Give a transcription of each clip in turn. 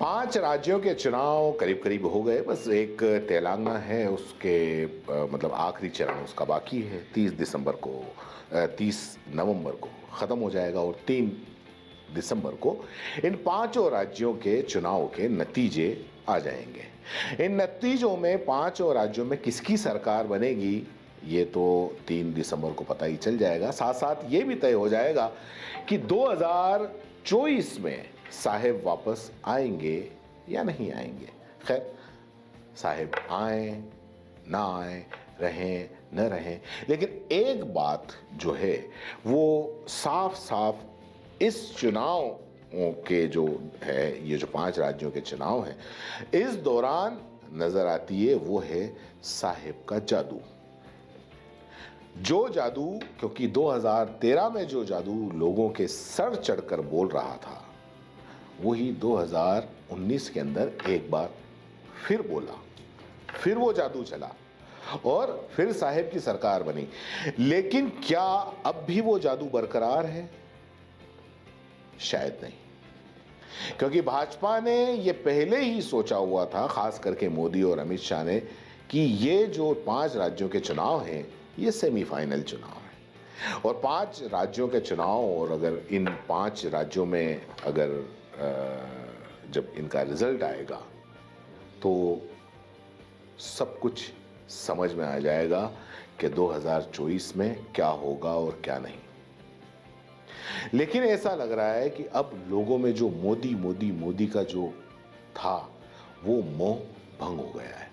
5 राज्यों के चुनाव करीब करीब हो गए। बस एक तेलंगाना है, उसके मतलब आखिरी चरण उसका बाकी है। 30 नवंबर को ख़त्म हो जाएगा और 3 दिसंबर को इन पांचों राज्यों के चुनाव के नतीजे आ जाएंगे। इन नतीजों में पांचों राज्यों में किसकी सरकार बनेगी ये तो 3 दिसंबर को पता ही चल जाएगा। साथ साथ ये भी तय हो जाएगा कि 2024 में साहेब वापस आएंगे या नहीं आएंगे। खैर, साहेब आए ना आए, रहें न रहें, लेकिन एक बात जो है वो साफ साफ इस चुनाव के जो है, ये जो 5 राज्यों के चुनाव हैं, इस दौरान नजर आती है, वो है साहेब का जादू। जो जादू, क्योंकि 2013 में जो जादू लोगों के सर चढ़कर बोल रहा था, वही 2019 के अंदर एक बार फिर बोला, फिर वो जादू चला और फिर साहेब की सरकार बनी। लेकिन क्या अब भी वो जादू बरकरार है? शायद नहीं, क्योंकि भाजपा ने ये पहले ही सोचा हुआ था, खास करके मोदी और अमित शाह ने, कि ये जो 5 राज्यों के चुनाव हैं ये सेमीफाइनल चुनाव है और 5 राज्यों के चुनाव, और अगर इन 5 राज्यों में अगर जब इनका रिजल्ट आएगा तो सब कुछ समझ में आ जाएगा कि 2024 में क्या होगा और क्या नहीं। लेकिन ऐसा लग रहा है कि अब लोगों में जो मोदी मोदी मोदी का जो था वो मोह भंग हो गया है।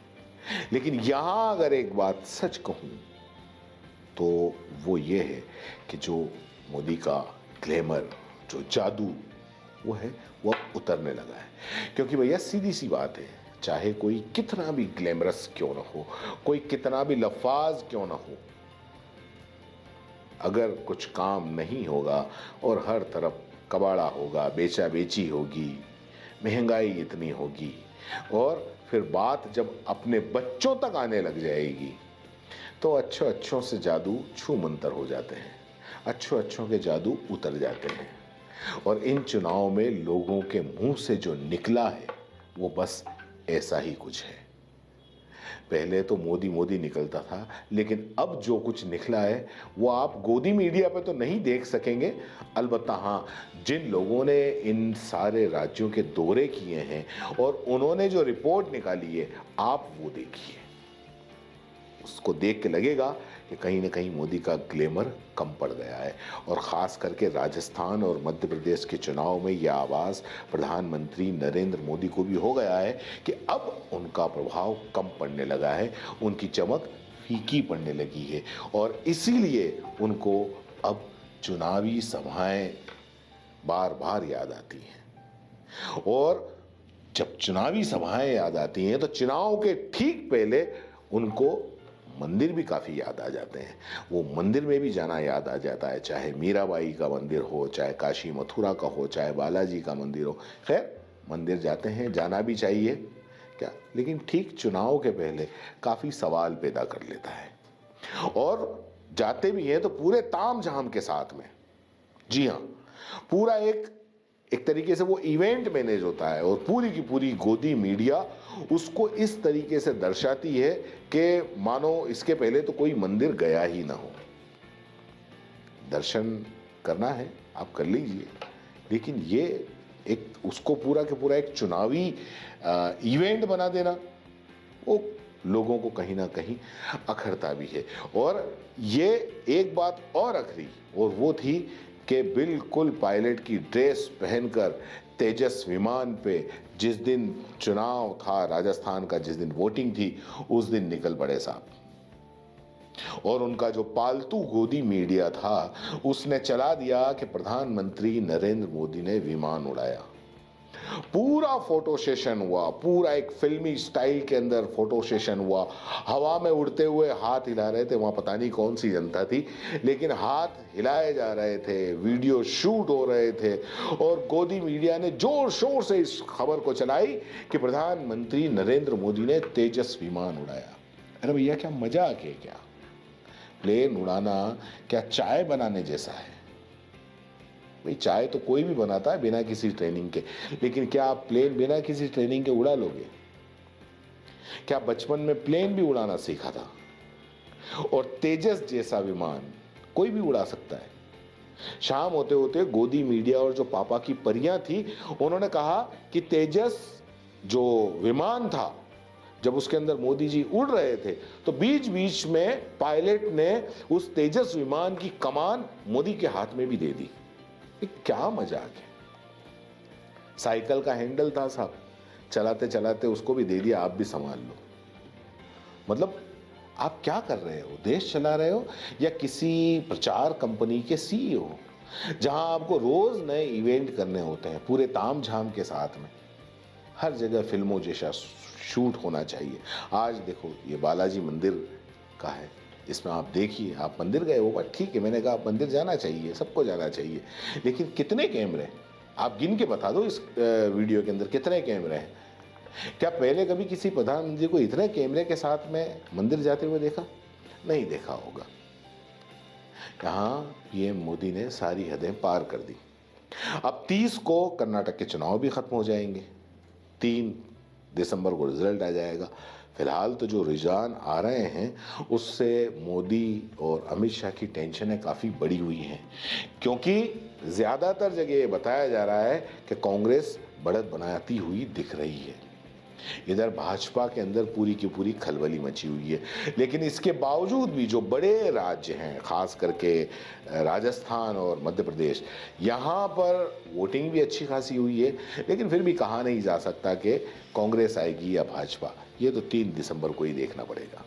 लेकिन यहां अगर एक बात सच कहूं तो वो ये है कि जो मोदी का ग्लैमर, जो जादू वो है, वो अब उतरने लगा है। क्योंकि भैया सीधी सी बात है, चाहे कोई कितना भी ग्लैमरस क्यों ना हो, कोई कितना भी लफाज क्यों ना हो, अगर कुछ काम नहीं होगा और हर तरफ कबाड़ा होगा, बेचा बेची होगी, महंगाई इतनी होगी, और फिर बात जब अपने बच्चों तक आने लग जाएगी तो अच्छों अच्छों से जादू छू मंतर हो जाते हैं, अच्छों अच्छों के जादू उतर जाते हैं। और इन चुनाव में लोगों के मुंह से जो निकला है वो बस ऐसा ही कुछ है। पहले तो मोदी मोदी निकलता था, लेकिन अब जो कुछ निकला है वो आप गोदी मीडिया पे तो नहीं देख सकेंगे। अलबत्ता हाँ, जिन लोगों ने इन सारे राज्यों के दौरे किए हैं और उन्होंने जो रिपोर्ट निकाली है, आप वो देखिए, उसको देख के लगेगा कि कहीं ना कहीं मोदी का ग्लैमर कम पड़ गया है। और ख़ास करके राजस्थान और मध्य प्रदेश के चुनाव में यह आवाज़ प्रधानमंत्री नरेंद्र मोदी को भी हो गया है कि अब उनका प्रभाव कम पड़ने लगा है, उनकी चमक फीकी पड़ने लगी है, और इसीलिए उनको अब चुनावी सभाएं बार बार याद आती हैं। और जब चुनावी सभाएं याद आती हैं तो चुनाव के ठीक पहले उनको मंदिर भी काफी याद आ जाते हैं। वो मंदिर में भी जाना याद आ जाता है, चाहे मीराबाई का मंदिर हो, चाहे काशी मथुरा का हो, चाहे बालाजी का मंदिर हो। खैर, मंदिर जाते हैं, जाना भी चाहिए क्या, लेकिन ठीक चुनाव के पहले काफी सवाल पैदा कर लेता है। और जाते भी हैं तो पूरे ताम झाम के साथ में। जी हाँ, पूरा एक एक तरीके से वो इवेंट मैनेज होता है, और पूरी की पूरी गोदी मीडिया उसको इस तरीके से दर्शाती है कि मानो इसके पहले तो कोई मंदिर गया ही ना हो। दर्शन करना है आप कर लीजिए, लेकिन ये एक उसको पूरा के पूरा एक चुनावी इवेंट बना देना, वो लोगों को कहीं ना कहीं अखरता भी है। और ये एक बात और अखरी, और वो थी कि बिल्कुल पायलट की ड्रेस पहनकर तेजस विमान पे जिस दिन चुनाव था राजस्थान का, जिस दिन वोटिंग थी, उस दिन निकल पड़े साहब। और उनका जो पालतू गोदी मीडिया था उसने चला दिया कि प्रधानमंत्री नरेंद्र मोदी ने विमान उड़ाया। पूरा फोटो सेशन हुआ, पूरा एक फिल्मी स्टाइल के अंदर फोटो सेशन हुआ। हवा में उड़ते हुए हाथ हिला रहे थे, वहां पता नहीं कौन सी जनता थी, लेकिन हाथ हिलाए जा रहे थे, वीडियो शूट हो रहे थे, और गोदी मीडिया ने जोर शोर से इस खबर को चलाई कि प्रधानमंत्री नरेंद्र मोदी ने तेजस विमान उड़ाया। अरे भैया, क्या मजाक है क्या? प्लेन उड़ाना क्या चाय बनाने जैसा है? भाई चाय तो कोई भी बनाता है बिना किसी ट्रेनिंग के, लेकिन क्या आप प्लेन बिना किसी ट्रेनिंग के उड़ा लोगे? क्या बचपन में प्लेन भी उड़ाना सीखा था? और तेजस जैसा विमान कोई भी उड़ा सकता है। शाम होते होते गोदी मीडिया और जो पापा की परियां थी, उन्होंने कहा कि तेजस जो विमान था, जब उसके अंदर मोदी जी उड़ रहे थे तो बीच बीच में पायलट ने उस तेजस विमान की कमान मोदी के हाथ में भी दे दी। ये क्या मजाक है। साइकिल का हैंडल था साहब, चलाते चलाते उसको भी दे दिया, आप भी संभाल लो। मतलब आप क्या कर रहे हो? देश चला रहे हो या किसी प्रचार कंपनी के सीईओ, जहां आपको रोज नए इवेंट करने होते हैं पूरे तामझाम के साथ में, हर जगह फिल्मों जैसा शूट होना चाहिए। आज देखो ये बालाजी मंदिर का है, इसमें आप देखिए, आप मंदिर गए हो, बट ठीक है, मैंने कहा मंदिर जाना चाहिए, सबको जाना चाहिए, लेकिन कितने कैमरे? आप गिन के बता दो इस वीडियो के अंदर कितने कैमरे हैं। क्या पहले कभी किसी प्रधानमंत्री को इतने कैमरे के साथ में मंदिर जाते हुए देखा? नहीं देखा होगा। यहाँ पीएम मोदी ने सारी हदें पार कर दी। अब 30 को कर्नाटक के चुनाव भी खत्म हो जाएंगे, 3 दिसंबर को रिजल्ट आ जाएगा। फिलहाल तो जो रुझान आ रहे हैं उससे मोदी और अमित शाह की टेंशनें काफ़ी बढ़ी हुई हैं, क्योंकि ज़्यादातर जगह ये बताया जा रहा है कि कांग्रेस बढ़त बनाती हुई दिख रही है। इधर भाजपा के अंदर पूरी की पूरी खलबली मची हुई है, लेकिन इसके बावजूद भी जो बड़े राज्य हैं, खास करके राजस्थान और मध्य प्रदेश, यहाँ पर वोटिंग भी अच्छी खासी हुई है, लेकिन फिर भी कहा नहीं जा सकता कि कांग्रेस आएगी या भाजपा। ये तो 3 दिसंबर को ही देखना पड़ेगा।